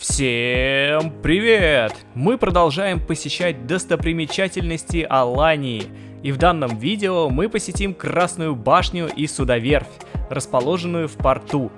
Всем привет! Мы продолжаем посещать достопримечательности Алании, и в данном видео мы посетим Красную башню и судоверфь, расположенную в порту.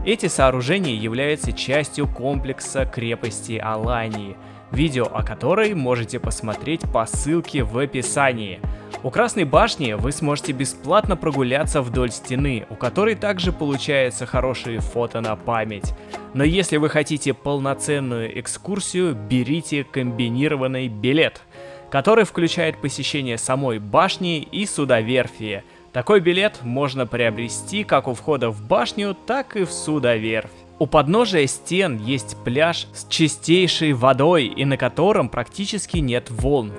Эти сооружения являются частью комплекса крепости Алании, видео о которой можете посмотреть по ссылке в описании. У Красной башни вы сможете бесплатно прогуляться вдоль стены, у которой также получаются хорошие фото на память. Но если вы хотите полноценную экскурсию, берите комбинированный билет, который включает посещение самой башни и судоверфи. Такой билет можно приобрести как у входа в башню, так и в судоверфь. У подножия стен есть пляж с чистейшей водой и на котором практически нет волн.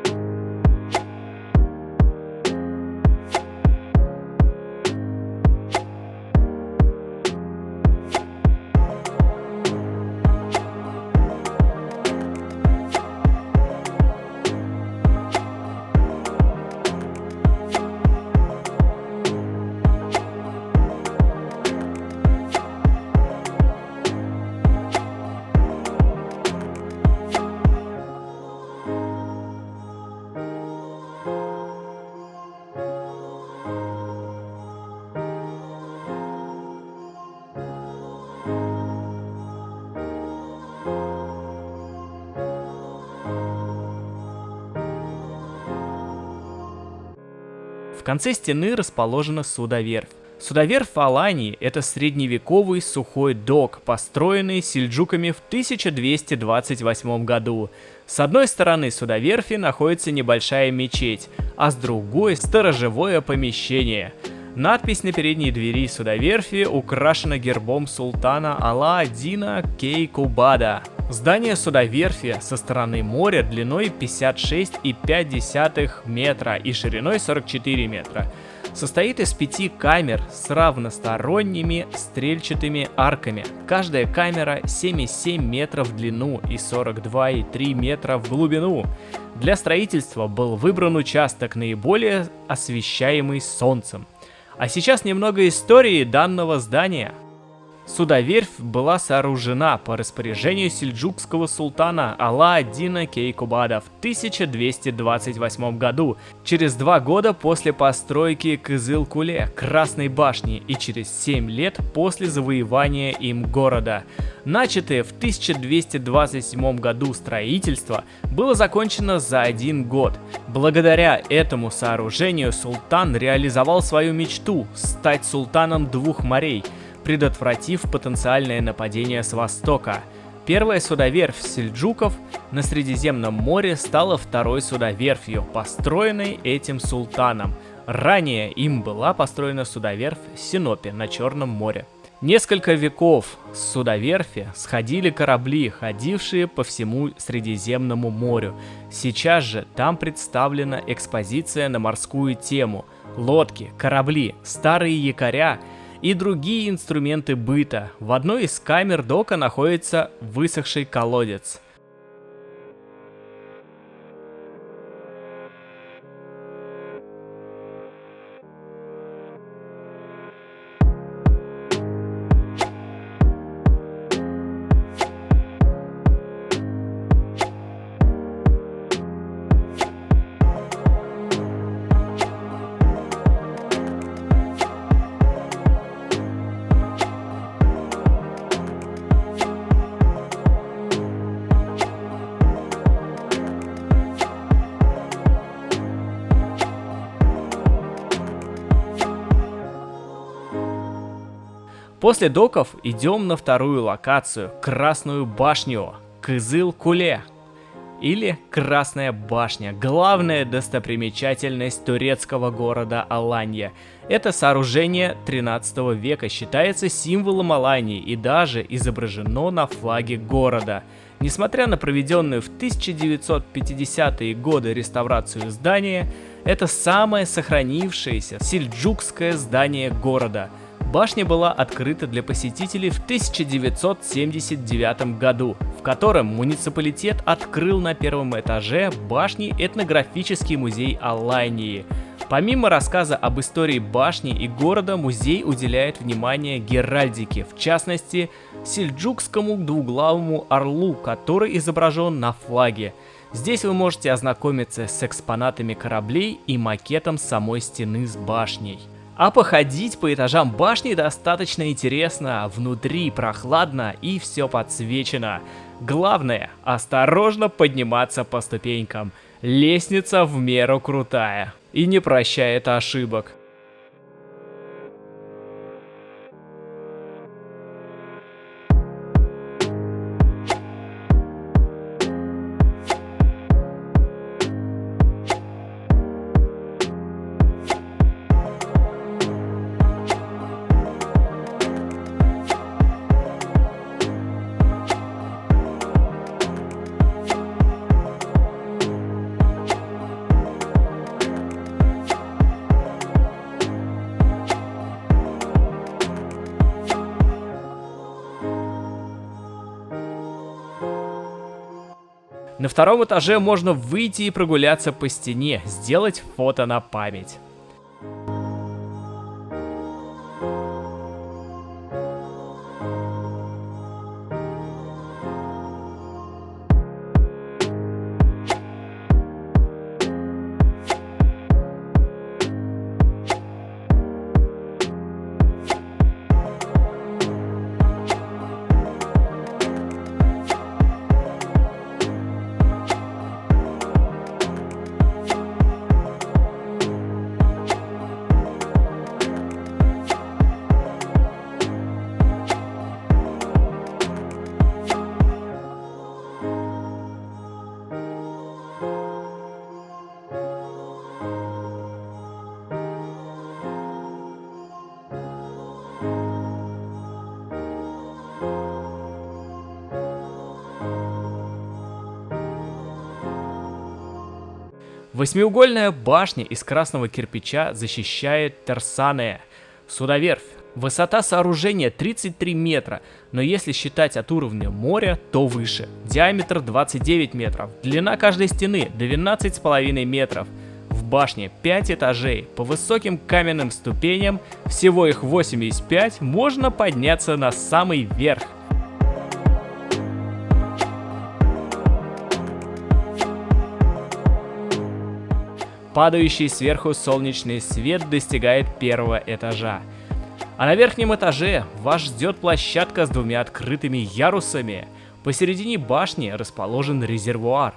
В конце стены расположена судоверфь. Судоверфь Алании – это средневековый сухой док, построенный сельджуками в 1228 году. С одной стороны судоверфи находится небольшая мечеть, а с другой – сторожевое помещение. Надпись на передней двери судоверфи украшена гербом султана Ала-Аддина Кейкубада. Здание судоверфи со стороны моря длиной 56,5 метра и шириной 44 метра. Состоит из 5 камер с равносторонними стрельчатыми арками. Каждая камера 7,7 метров в длину и 42,3 метра в глубину. Для строительства был выбран участок, наиболее освещаемый солнцем. А сейчас немного истории данного здания. Судоверфь была сооружена по распоряжению сельджукского султана Ала-Аддина Кейкубада в 1228 году, через 2 года после постройки Кызыл-Куле, Красной башни, и через 7 лет после завоевания им города. Начатое в 1227 году строительство было закончено за 1 год. Благодаря этому сооружению султан реализовал свою мечту – стать султаном 2 морей, предотвратив потенциальное нападение с востока. Первая судоверфь сельджуков на Средиземном море стала второй судоверфью, построенной этим султаном. Ранее им была построена судоверфь Синопе на Черном море. Несколько веков с судоверфи сходили корабли, ходившие по всему Средиземному морю. Сейчас же там представлена экспозиция на морскую тему. Лодки, корабли, старые якоря и другие инструменты быта. В одной из камер дока находится высохший колодец. После доков идем на вторую локацию – Красную башню, Кызыл-Куле, или Красная башня, главная достопримечательность турецкого города Аланья. Это сооружение 13 века считается символом Алании и даже изображено на флаге города. Несмотря на проведенную в 1950-е годы реставрацию здания, это самое сохранившееся сельджукское здание города. Башня была открыта для посетителей в 1979 году, в котором муниципалитет открыл на первом этаже башни этнографический музей Алании. Помимо рассказа об истории башни и города, музей уделяет внимание геральдике, в частности, сельджукскому двуглавому орлу, который изображен на флаге. Здесь вы можете ознакомиться с экспонатами кораблей и макетом самой стены с башней. А походить по этажам башни достаточно интересно, внутри прохладно и все подсвечено. Главное, осторожно подниматься по ступенькам. Лестница в меру крутая и не прощает ошибок. На втором этаже можно выйти и прогуляться по стене, сделать фото на память. Восьмиугольная башня из красного кирпича защищает Терсанея, судоверфь. Высота сооружения 33 метра, но если считать от уровня моря, то выше. Диаметр 29 метров, длина каждой стены 12,5 метров. В башне 5 этажей, по высоким каменным ступеням, всего их 85, можно подняться на самый верх. Падающий сверху солнечный свет достигает первого этажа. А на верхнем этаже вас ждет площадка с двумя открытыми ярусами. Посередине башни расположен резервуар.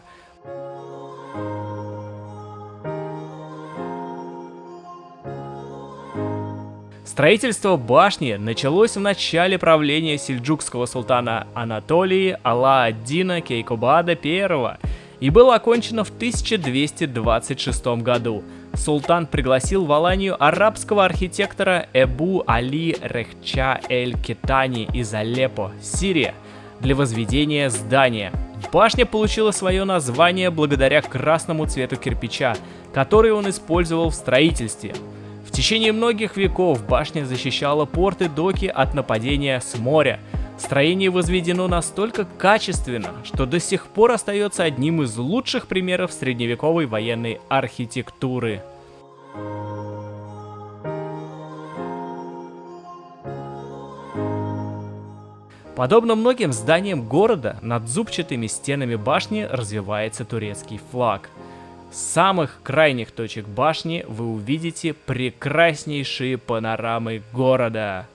Строительство башни началось в начале правления сельджукского султана Анатолии Ала-ад-Дина Кейкобада I и было окончено в 1226 году. Султан пригласил в Аланию арабского архитектора Эбу Али Рехча эль-Кетани из Алеппо, Сирия, для возведения здания. Башня получила свое название благодаря красному цвету кирпича, который он использовал в строительстве. В течение многих веков башня защищала порты и доки от нападения с моря. Строение возведено настолько качественно, что до сих пор остается одним из лучших примеров средневековой военной архитектуры. Подобно многим зданиям города, над зубчатыми стенами башни развивается турецкий флаг. С самых крайних точек башни вы увидите прекраснейшие панорамы города.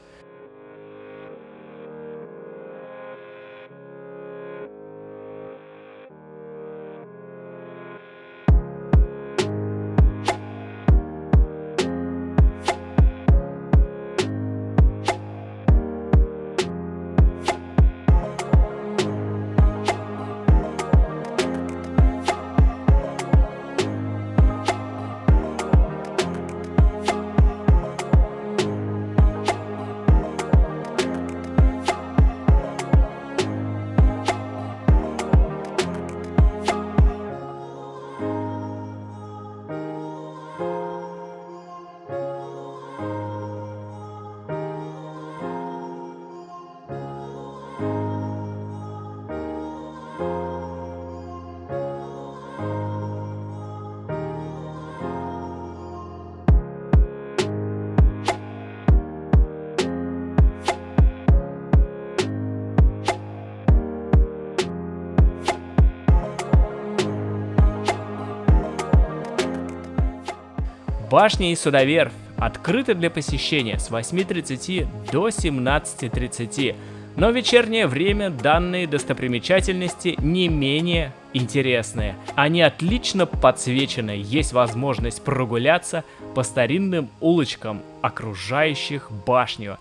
Башня и Судоверфь открыты для посещения с 8:30 до 17:30, но в вечернее время данные достопримечательности не менее интересные. Они отлично подсвечены, есть возможность прогуляться по старинным улочкам, окружающих башню.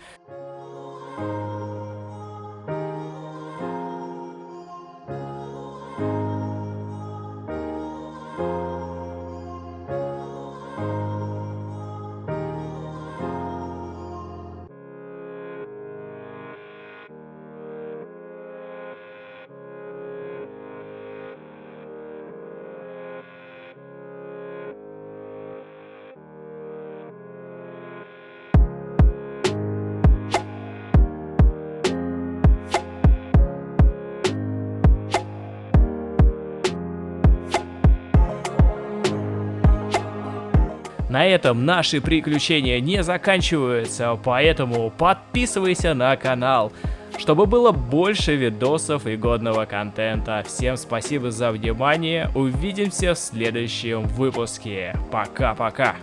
На этом наши приключения не заканчиваются, поэтому подписывайся на канал, чтобы было больше видосов и годного контента. Всем спасибо за внимание, увидимся в следующем выпуске. Пока-пока.